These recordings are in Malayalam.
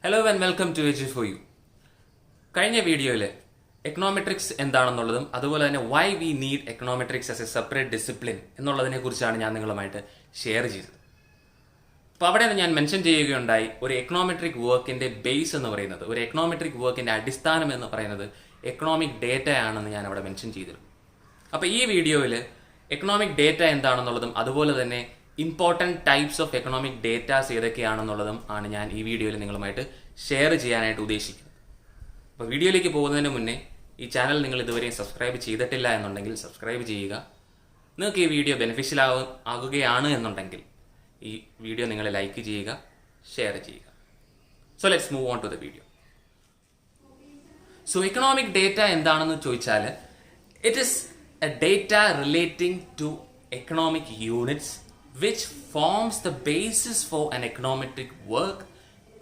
ഹലോ ആൻഡ് വെൽക്കം ടു എജ് ഫോർ യു. കഴിഞ്ഞ വീഡിയോയിൽ എക്കണോമെട്രിക്സ് എന്താണെന്നുള്ളതും അതുപോലെ തന്നെ why we need econometrics as a separate discipline എന്നുള്ളതിനെ കുറിച്ചാണ് ഞാൻ നിങ്ങളുമായിട്ട് ഷെയർ ചെയ്തത്. അപ്പോൾ അവിടെ ഞാൻ മെൻഷൻ ചെയ്യുകയുണ്ടായി, ഒരു എക്കണോമെട്രിക് വർക്കിന്റെ ബേസ് എന്ന് പറയുന്നത്, ഒരു എക്കണോമെട്രിക് വർക്കിന്റെ അടിസ്ഥാനം എന്ന് പറയുന്നത് എക്കണോമിക് ഡേറ്റ ആണെന്ന് ഞാൻ അവിടെ മെൻഷൻ ചെയ്തിരുന്നു. അപ്പോൾ ഈ വീഡിയോയിൽ എക്കണോമിക് ഡേറ്റ എന്താണെന്നുള്ളതും അതുപോലെ തന്നെ important types of economic datas ഏതൊക്കെയാണെന്നുള്ളതും ആണ് ഞാൻ ഈ വീഡിയോയിൽ നിങ്ങളുമായിട്ട് ഷെയർ ചെയ്യാനായിട്ട് ഉദ്ദേശിക്കുന്നത്. അപ്പോൾ വീഡിയോയിലേക്ക് പോകുന്നതിന് മുന്നേ ഈ ചാനൽ നിങ്ങൾ ഇതുവരെയും സബ്സ്ക്രൈബ് ചെയ്തിട്ടില്ല എന്നുണ്ടെങ്കിൽ സബ്സ്ക്രൈബ് ചെയ്യുക. നിങ്ങൾക്ക് ഈ വീഡിയോ ബെനിഫിഷ്യൽ ആകുകയാണ് എന്നുണ്ടെങ്കിൽ ഈ വീഡിയോ നിങ്ങൾ ലൈക്ക് ചെയ്യുക, ഷെയർ ചെയ്യുക. So let's move on to the video. So economic data എന്താണെന്ന് ചോദിച്ചാൽ, it is a data relating to economic units which forms the basis for an econometric work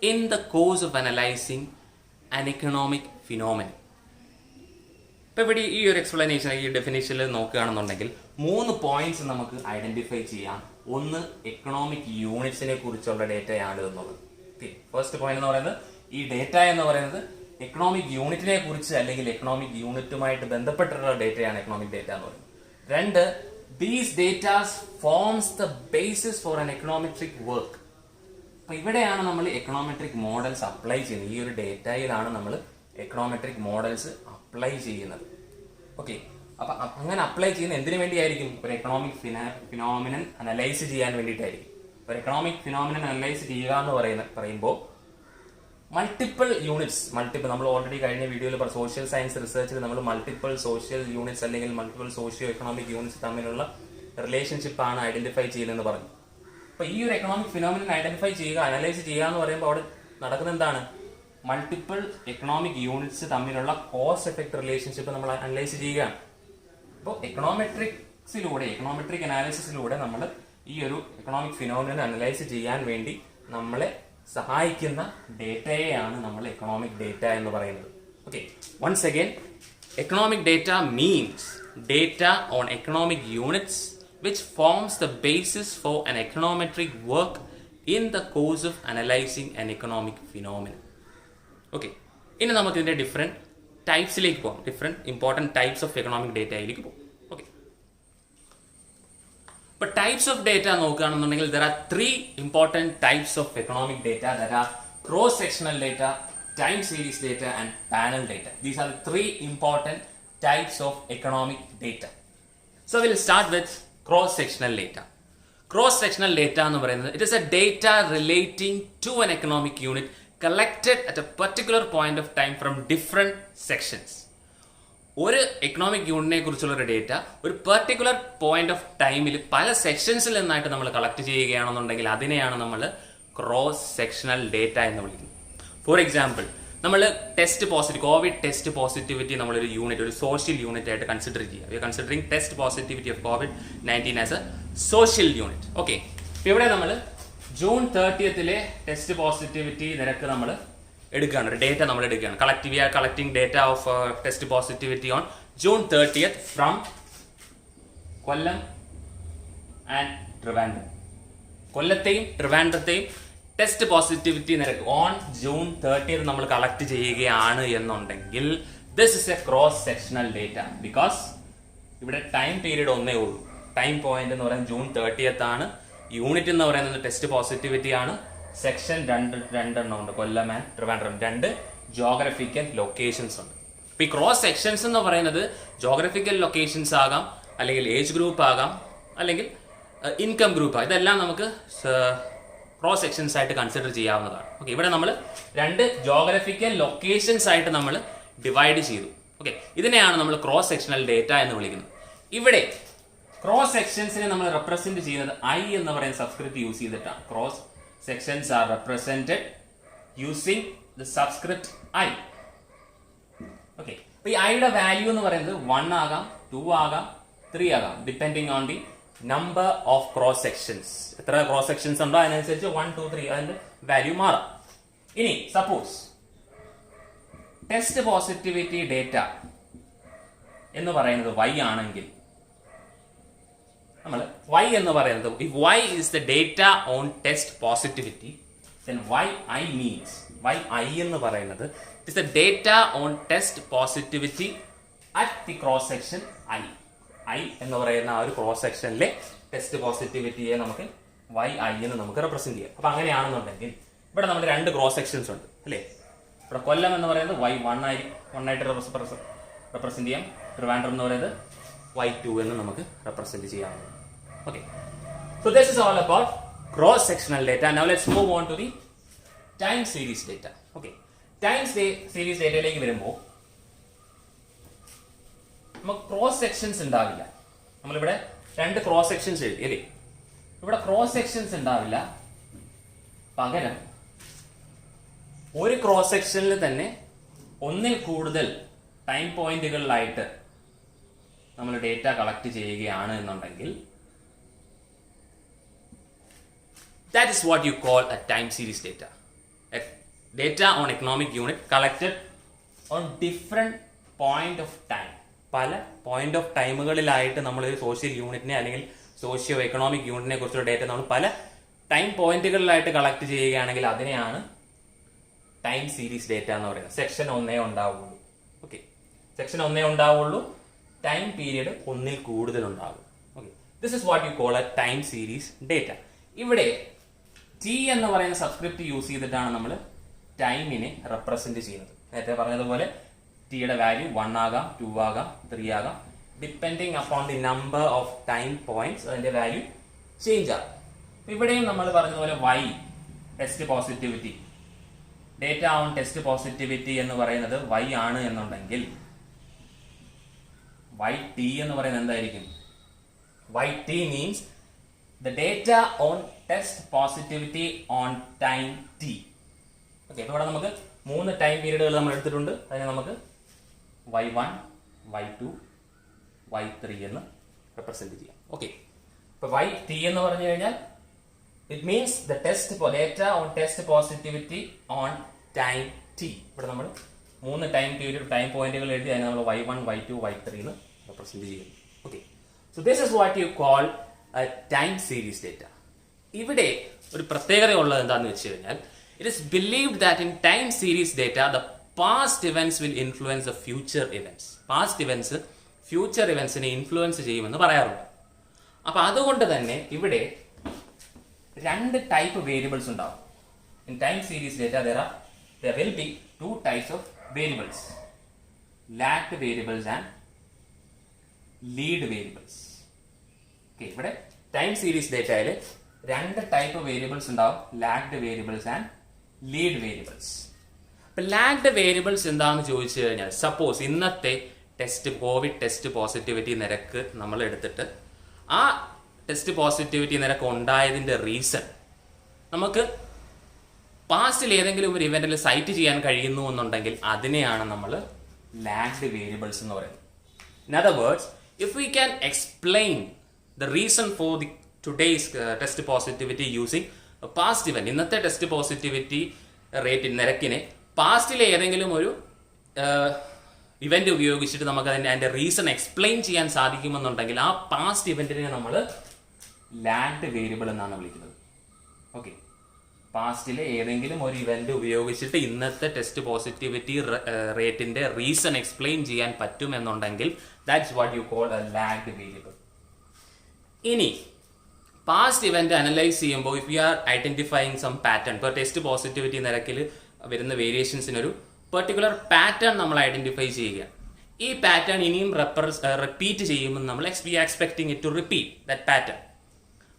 in the course of analyzing an economic phenomenon. ഇപ്പോൾ ഇവിടെ ഈ ഒരു എക്സ്പ്ലനേഷൻ, ഈ ഡെഫിനേഷനിൽ നോക്കുകയാണെന്നുണ്ടെങ്കിൽ 3 പോയിന്റ്സ് നമുക്ക് ഐഡന്റിഫൈ ചെയ്യാം. ഒന്ന്, എക്കണോമിക് യൂണിറ്റ്സിനെ കുറിച്ചുള്ള ഡേറ്റയാണ് എന്നുള്ളത്. ഫസ്റ്റ് പോയിന്റ് എന്ന് പറയുന്നത്, ഈ ഡേറ്റ എന്ന് പറയുന്നത് എക്കണോമിക് യൂണിറ്റിനെ കുറിച്ച് അല്ലെങ്കിൽ എക്കണോമിക് യൂണിറ്റുമായിട്ട് ബന്ധപ്പെട്ടിട്ടുള്ള ഡേറ്റയാണ് എക്കണോമിക് ഡേറ്റ എന്ന് പറയുന്നത്. 2, these data forms the basis for an econometric work. അപ്പൊ ഇവിടെയാണ് നമ്മൾ എക്കണോമെട്രിക് മോഡൽസ് അപ്ലൈ ചെയ്യുന്നത്. ഈ ഒരു ഡേറ്റയിലാണ് നമ്മൾ എക്കണോമെട്രിക് മോഡൽസ് അപ്ലൈ ചെയ്യുന്നത്. ഓക്കെ, അപ്പൊ അങ്ങനെ അപ്ലൈ ചെയ്യുന്ന എന്തിനു വേണ്ടിയായിരിക്കും? ഒരു എക്കണോമിക് ഫിനോമിനൻ അനലൈസ് ചെയ്യാൻ വേണ്ടിയിട്ടായിരിക്കും. ഒരു എക്കണോമിക് ഫിനോമിനൻ അനലൈസ് ചെയ്യുക എന്ന് പറയുമ്പോൾ മൾട്ടിപ്പിൾ യൂണിറ്റ്സ്, നമ്മൾ ഓൾറെഡി കഴിഞ്ഞ വീഡിയോയിൽ സോഷ്യൽ സയൻസ് റിസർച്ചിൽ നമ്മൾ മൾട്ടിപ്പിൾ സോഷ്യൽ യൂണിറ്റ്സ് അല്ലെങ്കിൽ മൾട്ടിപ്പിൾ സോഷ്യോ എക്കണോമിക് യൂണിറ്റ്സ് തമ്മിലുള്ള റിലേഷൻഷിപ്പ് ആണ് ഐഡന്റിഫൈ ചെയ്യുന്നതെന്ന് പറഞ്ഞു. അപ്പൊ ഈ ഒരു എക്കണോമിക് ഫിനോമിനൻ ഐഡന്റിഫൈ ചെയ്യുക, അനലൈസ് ചെയ്യുക എന്ന് പറയുമ്പോൾ അവിടെ നടക്കുന്നത് എന്താണ്? മൾട്ടിപ്പിൾ എക്കണോമിക് യൂണിറ്റ്സ് തമ്മിലുള്ള കോസ് എഫക്ട് റിലേഷൻഷിപ്പ് നമ്മൾ അനലൈസ് ചെയ്യുകയാണ്. അപ്പോൾ എക്കണോമെട്രിക് അനാലിസിസിലൂടെ നമ്മൾ ഈ ഒരു എക്കണോമിക് ഫിനോമിനൻ അനലൈസ് ചെയ്യാൻ വേണ്ടി നമ്മളെ സഹായിക്കുന്ന ഡേറ്റയെയാണ് നമ്മൾ എക്കണോമിക് ഡേറ്റ എന്ന് പറയുന്നത്. Okay, once again, economic data means data on economic units which forms the basis for an econometric work in the course of analyzing an economic phenomenon. Okay, ഇനി നമുക്ക് ഇതിന്റെ ഡിഫറെന്റ് ടൈപ്സിലേക്ക് പോകാം. Different important types of economic ഡേറ്റയിലേക്ക് പോകും. ഓക്കെ, ഇപ്പൊ ടൈപ്സ് ഓഫ് ഡേറ്റ നോക്കുകയാണെന്നുണ്ടെങ്കിൽ there are 3 important types of economic data. There are cross-sectional data, time series data and panel data. These are the 3 important types of economic data. So we'll start with cross-sectional data. Cross-sectional data എന്ന് പറയുന്നത്, it is a data relating to an economic unit collected at a particular point of time from different sections. ഒരു എക്കണോമിക് യൂണിറ്റിനെ കുറിച്ചുള്ള ഒരു ഡേറ്റ ഒരു പെർട്ടിക്കുലർ പോയിന്റ് ഓഫ് ടൈമിൽ പല സെക്ഷൻസിൽ നിന്നായിട്ട് നമ്മൾ കളക്ട് ചെയ്യുകയാണെന്നുണ്ടെങ്കിൽ അതിനെയാണ് നമ്മൾ ക്രോസ് സെക്ഷണൽ ഡേറ്റ എന്ന് വിളിക്കുന്നത്. ഫോർ എക്സാമ്പിൾ, നമ്മൾ കോവിഡ് ടെസ്റ്റ് പോസിറ്റിവിറ്റി നമ്മളൊരു യൂണിറ്റ്, ഒരു സോഷ്യൽ യൂണിറ്റ് ആയിട്ട് കൺസിഡർ ചെയ്യുക. We are considering test positivity of COVID-19 as a social unit. Okay, ഇവിടെ നമ്മൾ ജൂൺ 30 ടെസ്റ്റ് പോസിറ്റിവിറ്റി നിരക്ക് നമ്മൾ എടുക്കുകയാണ്, ഒരു ഡേറ്റ നമ്മൾ എടുക്കുകയാണ്. We are collecting data of test positivity on June 30 from Kollam and Trivandrum. കൊല്ലത്തെയും ട്രിവാൻഡ്രത്തെയും ടെസ്റ്റ് പോസിറ്റിവിറ്റി നിരക്ക് ഓൺ ജൂൺ 30 നമ്മൾ കളക്ട് ചെയ്യുകയാണ് എന്നുണ്ടെങ്കിൽ this is a cross sectional data. Because ഇവിടെ ടൈം പീരീഡ് ഒന്നേ ഉള്ളൂ. ടൈം പോയിന്റ് എന്ന് പറയുന്നത് ജൂൺ 30 ആണ്. യൂണിറ്റ് എന്ന് പറയുന്നത് ടെസ്റ്റ് പോസിറ്റിവിറ്റി ആണ്. സെക്ഷൻ രണ്ടെണ്ണം ഉണ്ട്, കൊല്ലം ആൻഡ് ട്രിവാൻഡ്രം. 2 ജോഗ്രഫിക്കൽ ലൊക്കേഷൻസ് ഉണ്ട്. ഇപ്പൊ ഈ ക്രോസ് സെക്ഷൻസ് എന്ന് പറയുന്നത് ജോഗ്രഫിക്കൽ ലൊക്കേഷൻസ് ആകാം, അല്ലെങ്കിൽ ഏജ് ഗ്രൂപ്പ് ആകാം, അല്ലെങ്കിൽ ഇൻകം ഗ്രൂപ്പ് ആകാം. ഇതെല്ലാം നമുക്ക് ക്രോസ് സെക്ഷൻസ് ആയിട്ട് കൺസിഡർ ചെയ്യാവുന്നതാണ്. ഓക്കെ, ഇവിടെ നമ്മൾ 2 ജോഗ്രഫിക്കൽ ലൊക്കേഷൻസ് ആയിട്ട് നമ്മൾ ഡിവൈഡ് ചെയ്തു. ഓക്കെ, ഇതിനെയാണ് നമ്മൾ ക്രോസ് സെക്ഷണൽ ഡേറ്റ എന്ന് വിളിക്കുന്നത്. ഇവിടെ ക്രോസ് സെക്ഷൻസിനെ നമ്മൾ റെപ്രസെന്റ് ചെയ്യുന്നത് ഐ എന്ന് പറയുന്ന സബ്സ്ക്രിപ്റ്റ് യൂസ് ചെയ്തിട്ടാണ്. Cross sections are represented using the subscript I. Okay, അപ്പോൾ ഈ ഐയുടെ വാല്യൂ എന്ന് പറയുന്നത് 1 ആകാം, 2 ആകാം, 3 ആകാം, depending on the number of cross sections. എത്ര ക്രോസ് സെക്ഷൻസ് ഉണ്ടോ അതിനനുസരിച്ച് 1, 2, 3 അതിന്റെ വാല്യൂ മാറാം. ഇനി സപ്പോസ് ടെസ്റ്റ് പോസിറ്റിവിറ്റി ഡേറ്റ എന്ന് പറയുന്നത് y ആണെങ്കിൽ നമ്മൾ y എന്ന് പറയുന്നത്, if y is the data on test positivity, then yi means yi എന്ന് പറയുന്നത് it is the data on test positivity at the cross section i എന്ന് പറയുന്ന ആ ഒരു ക്രോസ് സെക്ഷനിലെ ടെസ്റ്റ് പോസിറ്റിവിറ്റിയെ നമുക്ക് yi എന്ന് നമുക്ക് റെപ്രസെന്റ് ചെയ്യാം. അപ്പൊ അങ്ങനെയാണെന്നുണ്ടെങ്കിൽ ഇവിടെ നമ്മൾ രണ്ട് ക്രോസ് സെക്ഷൻസ് ഉണ്ട് അല്ലേ. ഇവിടെ കൊല്ലം എന്ന് പറയുന്നത് y1 ആയിട്ട് റെപ്രസെന്റ് ചെയ്യാം. ട്രിവാൻഡ്രം എന്ന് പറയുന്നത് y2 എന്ന് നമുക്ക് റെപ്രസെന്റ് ചെയ്യാം. Okay, so this is all about cross sectional data. Now let's move on to the time series data. Okay, time series ഡേറ്റയിലേക്ക് വരുമ്പോൾ നമുക്ക് ക്രോസ് സെക്ഷൻസ് ഉണ്ടാവില്ല. നമ്മളിവിടെ രണ്ട് ക്രോസ് സെക്ഷൻസ് എഴുതി അല്ലേ. ഇവിടെ ക്രോസ് സെക്ഷൻസ് ഉണ്ടാവില്ല, പകരം ഒരു ക്രോസ് സെക്ഷനിൽ തന്നെ ഒന്നിൽ കൂടുതൽ ടൈം പോയിന്റുകളിലായിട്ട് നമ്മൾ ഡേറ്റ കളക്ട് ചെയ്യുകയാണ് എന്നുണ്ടെങ്കിൽ that is what you call A time series data. Data on economic unit collected on different point of time. പല പോയിന്റ് ഓഫ് ടൈമുകളിലായിട്ട് നമ്മൾ ഒരു സോഷ്യൽ യൂണിറ്റിനെ അല്ലെങ്കിൽ സോഷ്യോ എക്കണോമിക് യൂണിറ്റിനെ കുറിച്ചുള്ള ഡേറ്റ നമ്മൾ പല ടൈം പോയിന്റുകളിലായിട്ട് കളക്ട് ചെയ്യുകയാണെങ്കിൽ അതിനെയാണ് ടൈം സീരീസ് ഡേറ്റ എന്ന് പറയുന്നത്. സെക്ഷൻ 1 ഉണ്ടാവുള്ളൂ. ഓക്കെ, സെക്ഷൻ 1 ഉണ്ടാവുള്ളൂ, ടൈം പീരീഡ് ഒന്നിൽ കൂടുതൽ ഉണ്ടാകും. Okay, this is what you call A time series data. ഇവിടെ ടി എന്ന് പറയുന്ന സബ്സ്ക്രിപ്റ്റ് യൂസ് ചെയ്തിട്ടാണ് നമ്മൾ ടൈമിനെ റെപ്രസെന്റ് ചെയ്യുന്നത്. നേരത്തെ പറഞ്ഞതുപോലെ ടിയുടെ വാല്യൂ 1 ആകാം, 2 ആകാം, 3 ആകാം. Depending upon the number of time points അതിന്റെ വാല്യൂ ചേഞ്ച് ആകും. ഇവിടെയും നമ്മൾ പറഞ്ഞതുപോലെ y test positivity, data on test positivity എന്ന് പറയുന്നത് y ആണ് എന്നുണ്ടെങ്കിൽ yt എന്ന് പറയുന്നത് എന്തായിരിക്കും? yt means the data on test positivity on time t. Okay, അപ്പോൾ ഇവിടെ നമുക്ക് 3 ടൈം പീരീഡുകൾ നമ്മൾ എടുത്തിട്ടുണ്ട്. അതിനെ നമുക്ക് y1, y2, y3 എന്ന് റെപ്രസെന്റ് ചെയ്യാം. ഓക്കെ, ഇപ്പൊ yt എന്ന് പറഞ്ഞു കഴിഞ്ഞാൽ it means the test data on test positivity on time t. ഇവിടെ നമ്മൾ 3 ടൈം പീരീഡ് ടൈം പോയിന്റുകൾ എഴുതി അതിനെ നമ്മൾ y1, y2, y3 എന്ന് റെപ്രസെന്റ് ചെയ്യുന്നു. Okay, so this is what you call time series data. ഇവിടെ ഒരു പ്രത്യേകത ഉള്ളത് എന്താണെന്ന് വെച്ച് കഴിഞ്ഞാൽ it is believed that in time series data the past events will influence the future events. Past events future eventsനെ ഇൻഫ്ലുവൻസ് ചെയ്യുമെന്ന് പറയാറുണ്ട്. അപ്പൊ അതുകൊണ്ട് തന്നെ ഇവിടെ രണ്ട് ടൈപ്പ് വേരിയബിൾസ് ഉണ്ടാവും. In time series data there will be two types of variables, lagged variables and lead variables. Okay, ഇവിടെ ടൈം സീരീസ് ഡേറ്റയിൽ രണ്ട് ടൈപ്പ് വേരിയബിൾസ് ഉണ്ടാവും, lagged variables and lead variables. അപ്പൊ ലാഗ്ഡ് വേരിയബിൾസ് എന്താണെന്ന് ചോദിച്ചു കഴിഞ്ഞാൽ സപ്പോസ് ഇന്നത്തെ കോവിഡ് ടെസ്റ്റ് പോസിറ്റിവിറ്റി നിരക്ക് നമ്മൾ എടുത്തിട്ട് ആ ടെസ്റ്റ് പോസിറ്റിവിറ്റി നിരക്ക് ഉണ്ടായതിന്റെ റീസൺ നമുക്ക് പാസ്റ്റിൽ ഏതെങ്കിലും ഒരു ഇവന്റിൽ സൈറ്റ് ചെയ്യാൻ കഴിയുന്നു എന്നുണ്ടെങ്കിൽ അതിനെയാണ് നമ്മൾ ലാഗ്ഡ് വേരിയബിൾസ് എന്ന് പറയുന്നത്. In other words, if we can explain the reason for the today's test positivity using past event, ഇന്നത്തെ ടെസ്റ്റ് പോസിറ്റിവിറ്റി റേറ്റ് നിരക്കിനെ പാസ്റ്റിലെ ഏതെങ്കിലും ഒരു ഇവന്റ് ഉപയോഗിച്ചിട്ട് നമുക്ക് അതിന്റെ റീസൺ എക്സ്പ്ലെയിൻ ചെയ്യാൻ സാധിക്കുമെന്നുണ്ടെങ്കിൽ ആ പാസ്റ്റ് ഇവന്റിനെ നമ്മൾ ലാഗ്ഡ് വേരിയബിൾ എന്നാണ് വിളിക്കുന്നത്. ഓക്കെ, പാസ്റ്റിലെ ഏതെങ്കിലും ഒരു ഇവന്റ് ഉപയോഗിച്ചിട്ട് ഇന്നത്തെ ടെസ്റ്റ് പോസിറ്റിവിറ്റി റേറ്റിന്റെ റീസൺ എക്സ്പ്ലെയിൻ ചെയ്യാൻ പറ്റുമെന്നുണ്ടെങ്കിൽ that's what you call a lagged variable. ഇനി പാസ്റ്റ് ഇവന്റ് അനലൈസ് ചെയ്യുമ്പോൾ if you are identifying some pattern, ഇപ്പോൾ ടെസ്റ്റ് പോസിറ്റിവിറ്റി നിരക്കിൽ വരുന്ന വേരിയേഷൻസിനൊരു പെർട്ടിക്കുലർ പാറ്റേൺ നമ്മൾ ഐഡന്റിഫൈ ചെയ്യുക. ഈ പാറ്റേൺ ഇനിയും റിപ്പീറ്റ് ചെയ്യുമ്പോൾ നമ്മൾ we are expecting it to repeat that pattern.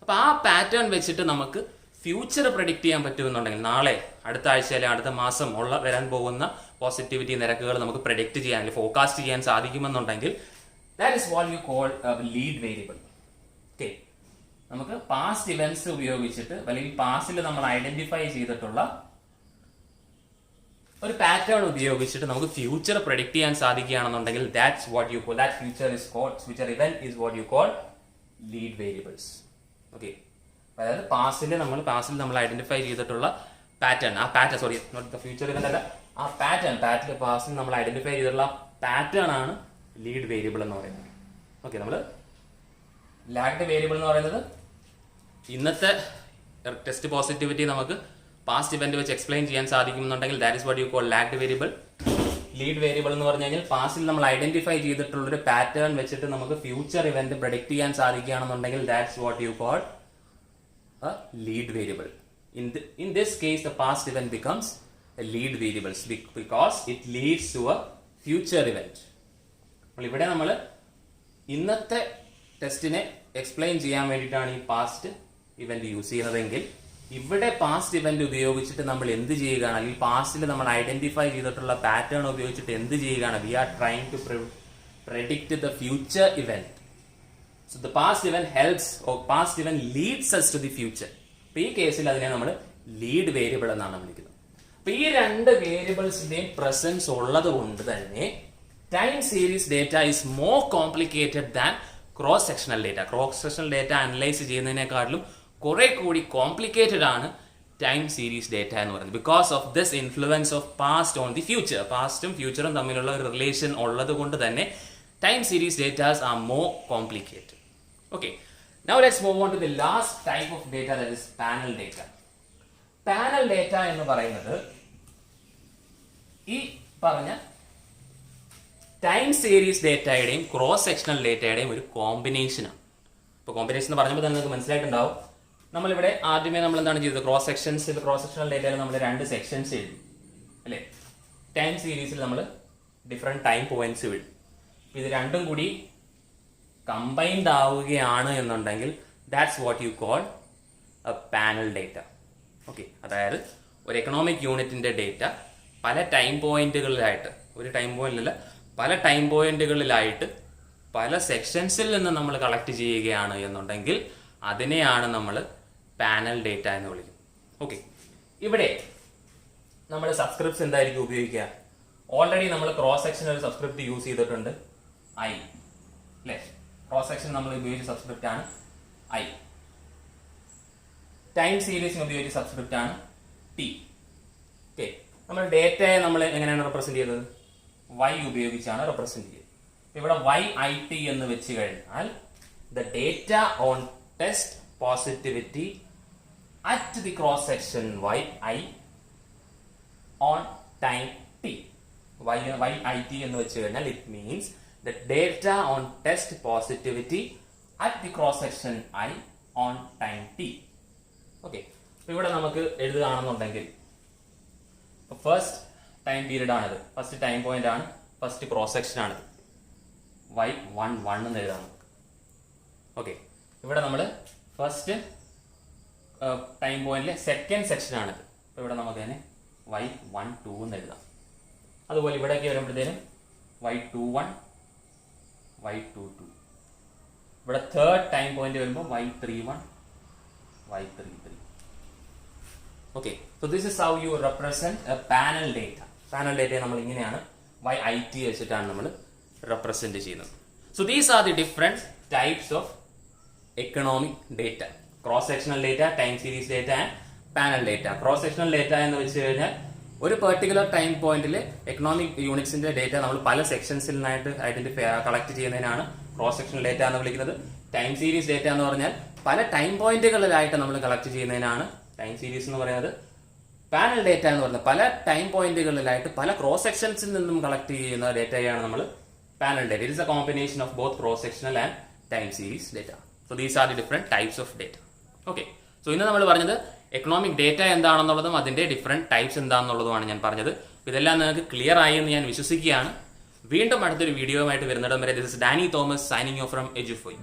അപ്പോൾ ആ പാറ്റേൺ വെച്ചിട്ട് നമുക്ക് ഫ്യൂച്ചർ പ്രഡിക്റ്റ് ചെയ്യാൻ പറ്റുമെന്നുണ്ടെങ്കിൽ നാളെ, അടുത്ത ആഴ്ച അല്ലെങ്കിൽ അടുത്ത മാസം വരാൻ പോകുന്ന പോസിറ്റിവിറ്റി നിരക്കുകൾ നമുക്ക് പ്രഡിക്റ്റ് ചെയ്യാൻ അല്ലെങ്കിൽ ഫോർകാസ്റ്റ് ചെയ്യാൻ സാധിക്കുമെന്നുണ്ടെങ്കിൽ that is what you call lead variable. Okay, നമുക്ക് പാസ്റ്റ് ഇവന്റ്സ് ഉപയോഗിച്ചിട്ട് അല്ലെങ്കിൽ പാസ്റ്റിൽ നമ്മൾ ഐഡന്റിഫൈ ചെയ്തിട്ടുള്ള ഒരു പാറ്റേൺ ഉപയോഗിച്ചിട്ട് നമുക്ക് ഫ്യൂച്ചർ പ്രഡിക്റ്റ് ചെയ്യാൻ സാധിക്കുകയാണെന്നുണ്ടെങ്കിൽ that's what you call that future event is what you call lead variables. Okay, അതായത് പാസ്റ്റിൽ നമ്മൾ ഐഡന്റിഫൈ ചെയ്തിട്ടുള്ള പാറ്റേൺ, ആ pattern sorry not the future event അല്ല, ആ പാസ്റ്റിൽ നമ്മൾ ഐഡന്റിഫൈ ചെയ്തിട്ടുള്ള പാറ്റേൺ ആണ് ലീഡ് വേരിയബിൾ എന്ന് പറയുന്നത്. ഓക്കെ, നമ്മൾ ലാഗ്ഡ് വേരിയബിൾ എന്ന് പറയുന്നത് ഇന്നത്തെ ടെസ്റ്റ് പോസിറ്റിവിറ്റി നമുക്ക് പാസ്റ്റ് ഇവന്റ് വെച്ച് എക്സ്പ്ലെയിൻ ചെയ്യാൻ സാധിക്കുമെന്നുണ്ടെങ്കിൽ that is what you call lagged variable. Lead variable എന്ന് പറഞ്ഞു കഴിഞ്ഞാൽ പാസ്റ്റിൽ നമ്മൾ ഐഡന്റിഫൈ ചെയ്തിട്ടുള്ള ഒരു പാറ്റേൺ വെച്ചിട്ട് നമുക്ക് ഫ്യൂച്ചർ ഇവന്റ് പ്രെഡിക്ട് ചെയ്യാൻ സാധിക്കുകയാണെന്നുണ്ടെങ്കിൽ that's what you call a lead variable. In this case, the past event becomes a lead variable because it leads to a future event. ഇവിടെ നമ്മൾ ഇന്നത്തെ ടെസ്റ്റിനെ എക്സ്പ്ലെയിൻ ചെയ്യാൻ വേണ്ടിയിട്ടാണ് ഈ പാസ്റ്റ് ഇവന്റ് യൂസ് ചെയ്യുന്നതെങ്കിൽ ഇവിടെ പാസ്റ്റ് ഇവന്റ് ഉപയോഗിച്ചിട്ട് നമ്മൾ എന്ത് ചെയ്യുകയാണ്, അല്ലെങ്കിൽ പാസ്റ്റിൽ നമ്മൾ ഐഡന്റിഫൈ ചെയ്തിട്ടുള്ള പാറ്റേൺ ഉപയോഗിച്ചിട്ട് എന്ത് ചെയ്യുകയാണ്, we are trying to predict the future event. So the past event helps or past event leads us to the future. അപ്പൊ ഈ കേസിൽ അതിനെ നമ്മൾ ലീഡ് വേരിയബിൾ എന്നാണ് വിളിക്കുന്നത്. അപ്പൊ ഈ രണ്ട് വേരിയബിൾസിന്റെയും പ്രസൻസ് ഉള്ളത് കൊണ്ട് തന്നെ time series data is more complicated than cross sectional data. Cross sectional data analyse ചെയ്യുന്നതിനേക്കാളും കുറെ കൂടി കോംപ്ലിക്കേറ്റഡ് ആണ് ടൈം സീരീസ് ഡേറ്റ എന്ന് പറയുന്നത്. Because of this influence of past on the future. പാസ്റ്റും ഫ്യൂച്ചറും തമ്മിലുള്ള ഒരു റിലേഷൻ ഉള്ളത് കൊണ്ട് തന്നെ time series datas are more complicated. Okay, now let's move on to the last type of data, that is panel data. Panel data എന്ന് പറയുന്നത് ഈ പറഞ്ഞ ടൈം സീരീസ് ഡേറ്റയുടെയും ക്രോസ് സെക്ഷണൽ ഡേറ്റയുടെയും ഒരു കോമ്പിനേഷനാണ്. ഇപ്പോൾ കോമ്പിനേഷൻ എന്ന് പറഞ്ഞപ്പോൾ തന്നെ നിങ്ങൾക്ക് മനസ്സിലായിട്ടുണ്ടാവും. നമ്മളിവിടെ ആദ്യമേ നമ്മൾ എന്താണ് ചെയ്തത്, ക്രോസ് സെക്ഷണൽ ഡേറ്റയിൽ നമ്മൾ രണ്ട് സെക്ഷൻസ് എഴുതി അല്ലേ. ടൈം സീരീസിൽ നമ്മൾ ഡിഫറെൻറ്റ് ടൈം പോയിന്റ്സ് എഴുതി. ഇത് രണ്ടും കൂടി കമ്പൈൻഡ് ആവുകയാണ് എന്നുണ്ടെങ്കിൽ that's what you call A panel data. Okay, അതായത് ഒരു എക്കണോമിക് യൂണിറ്റിന്റെ ഡേറ്റ പല ടൈം പോയിന്റുകളിലായിട്ട്, ഒരു ടൈം പോയിന്റിലല്ല പല ടൈം പോയിന്റുകളിലായിട്ട് പല സെക്ഷൻസിൽ നിന്ന് നമ്മൾ കളക്ട് ചെയ്യുകയാണ് എന്നുണ്ടെങ്കിൽ അതിനെയാണ് നമ്മൾ പാനൽ ഡേറ്റ എന്ന് വിളിക്കുന്നത്. ഓക്കെ, ഇവിടെ നമ്മൾ സബ്സ്ക്രിപ്റ്റ്സ് എന്തായിരിക്കും ഉപയോഗിക്കുക? ഓൾറെഡി നമ്മൾ ക്രോസ് സെക്ഷൻ ഒരു സബ്സ്ക്രിപ്റ്റ് യൂസ് ചെയ്തിട്ടുണ്ട്, ഐ അല്ലേ. ക്രോസ് സെക്ഷൻ നമ്മൾ ഉപയോഗിച്ച സബ്സ്ക്രിപ്റ്റ് ആണ് ഐ. ടൈം സീരീസിന് ഉപയോഗിച്ച സബ്സ്ക്രിപ്റ്റ് ആണ് ടി. ഓക്കെ, നമ്മൾ ഡേറ്റയെ നമ്മൾ എങ്ങനെയാണ് റെപ്രസെന്റ് ചെയ്തത്? വൈ ഉപയോഗിച്ചാണ് റെപ്രസെന്റ് ചെയ്തത്. ഇവിടെ വൈ ഐ ടി എന്ന് വെച്ച് കഴിഞ്ഞാൽ the data on test positivity at the cross section Y I on time T. Y I T എന്ന് വെച്ച് കഴിഞ്ഞാൽ it means the data on test positivity at the cross section I on time t. Okay, ഇവിടെ നമുക്ക് എഴുതുകയാണെന്നുണ്ടെങ്കിൽ ഫസ്റ്റ് ടൈം പീരീഡ് ആണിത്, ഫസ്റ്റ് ടൈം പോയിന്റ് ആണ്, ഫസ്റ്റ് ക്രോസ് സെക്ഷൻ ആണിത്, y11 എന്ന് എഴുതാം നമുക്ക്. ഓക്കെ, ഇവിടെ നമ്മൾ ഫസ്റ്റ് ടൈം പോയിന്റിലെ സെക്കൻഡ് സെക്ഷൻ ആണിത്. ഇവിടെ നമുക്ക് തന്നെ y12 എന്ന് എഴുതാം. അതുപോലെ ഇവിടേക്ക് വരുമ്പോഴത്തേനും y21 y22. ഇവിടെ തേർഡ് ടൈം പോയിന്റ് വരുമ്പോൾ y31 y33. Okay, so this is how you represent A panel data. Panel ഡേറ്റയെ നമ്മൾ ഇങ്ങനെയാണ് YIT വെച്ചിട്ടാണ് നമ്മൾ റെപ്രസെന്റ് ചെയ്യുന്നത്. So these are the different types of economic data: cross sectional data, time series data and panel data. Cross sectional data എന്ന് വെച്ച് കഴിഞ്ഞാൽ ഒരു പെർട്ടിക്കുലർ ടൈം പോയിന്റിൽ എക്കണോമിക് യൂണിറ്റ്സിന്റെ ഡേറ്റ നമ്മൾ പല സെക്ഷൻസിലായിട്ട് ഐഡന്റിഫൈ കളക്ട് ചെയ്യുന്നതിനാണ് ക്രോസ് സെക്ഷണൽ ഡേറ്റ എന്ന് വിളിക്കുന്നത്. ടൈം സീരീസ് ഡേറ്റ എന്ന് പറഞ്ഞാൽ പല ടൈം പോയിന്റുകളിലായിട്ട് നമ്മൾ കളക്ട് ചെയ്യുന്നതിനാണ് ടൈം സീരീസ് എന്ന് പറയുന്നത്. പാനൽ ഡേറ്റ എന്ന് പറയുന്നത് പല ടൈം പോയിന്റുകളിലായിട്ട് പല ക്രോസ് സെക്ഷൻസിൽ നിന്നും കളക്ട് ചെയ്യുന്ന ഡേറ്റയാണ് നമ്മൾ panel data. It is A combination of both cross sectional and time series data. So these are the different types of data. Okay, so ഇന്ന് നമ്മൾ പറഞ്ഞത് എക്കണോമിക് ഡേറ്റ എന്താണെന്നുള്ളതും അതിന്റെ ഡിഫറെന്റ് ടൈപ്സ് എന്താണെന്നുള്ളതുമാണ് ഞാൻ പറഞ്ഞത്. ഇതെല്ലാം നിങ്ങൾക്ക് ക്ലിയർ ആയി എന്ന് ഞാൻ വിശ്വസിക്കുകയാണ്. വീണ്ടും അടുത്തൊരു വീഡിയോയുമായിട്ട് വരുന്നിടം വരെ this is Danny Thomas signing off from എജുഫോയ്.